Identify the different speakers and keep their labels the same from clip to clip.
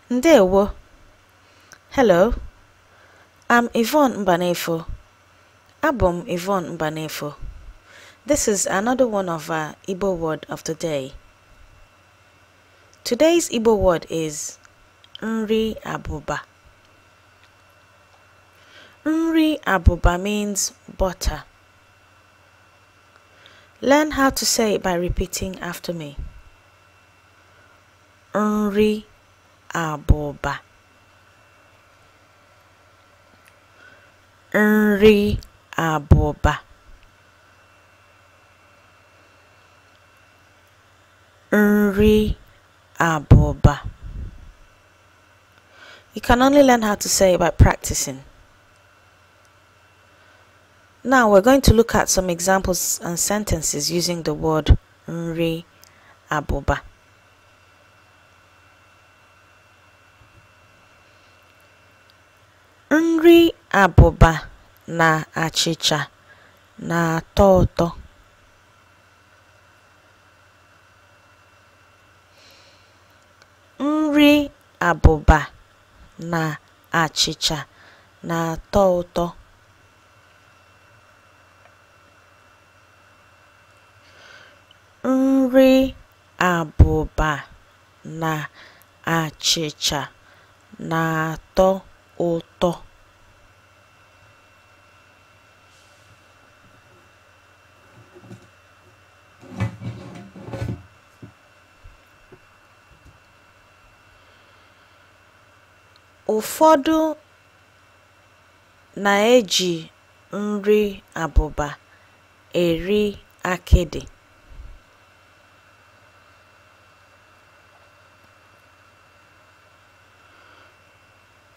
Speaker 1: Ndewo. Hello. I'm Yvonne Mbanefo. Abum Yvonne Mbanefo. This is another one of our Igbo word of the day. Today's Igbo word is Nri Abụba. Nri Abụba means butter. Learn how to say it by repeating after me. Nri Abụba. Nri Abụba. Nri Abụba. You can only learn how to say it by practicing. Now we're going to look at some examples and sentences using the word Nri Abụba. Nri Abụba na achịcha na-atọ ụtọ. Nri Abụba na achịcha na-atọ ụtọ. Nri Abụba na achịcha na-atọ ụtọ. Ụfọdụ na-eji nri abụba eri akịdị.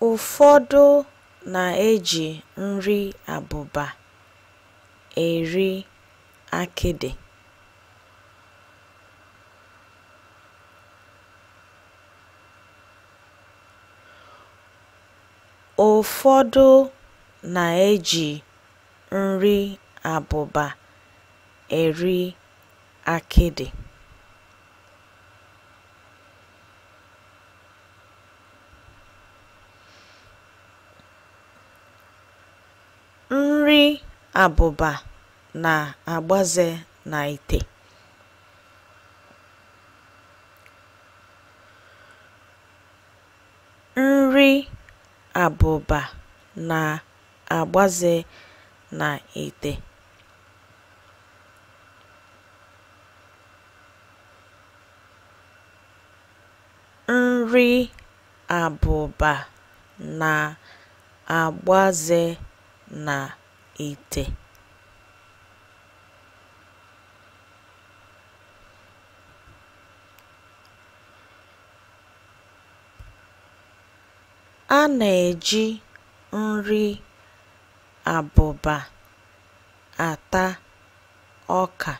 Speaker 1: Ụfọdụ na-eji nri abụba eri akịdị. Ụfọdụ na-eji nri abụba eri akịdị. Nri abụba na-agbaze n'ite. Nri abụba na-agbaze n'ite. Nri abụba na-agbaze n'ite. A na-eji nri abụba ata ọka.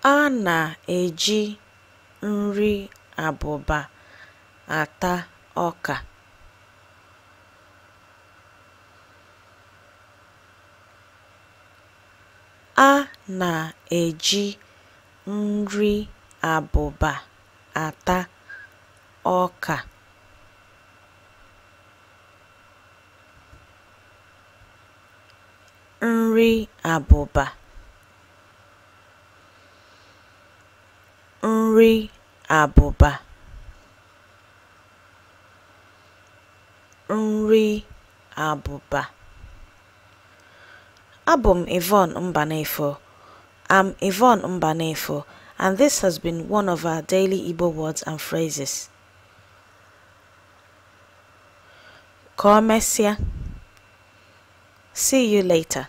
Speaker 1: A na-eji nri abụba ata ọka. A na-eji nri abụba ata ọka. Nri abụba. Nri abụba. Nri abụba. Abum Yvonne Mbanefo. I'm Yvonne Mbanefo, and this has been one of our daily Igbo words and phrases. Ka o mesịa. See you later.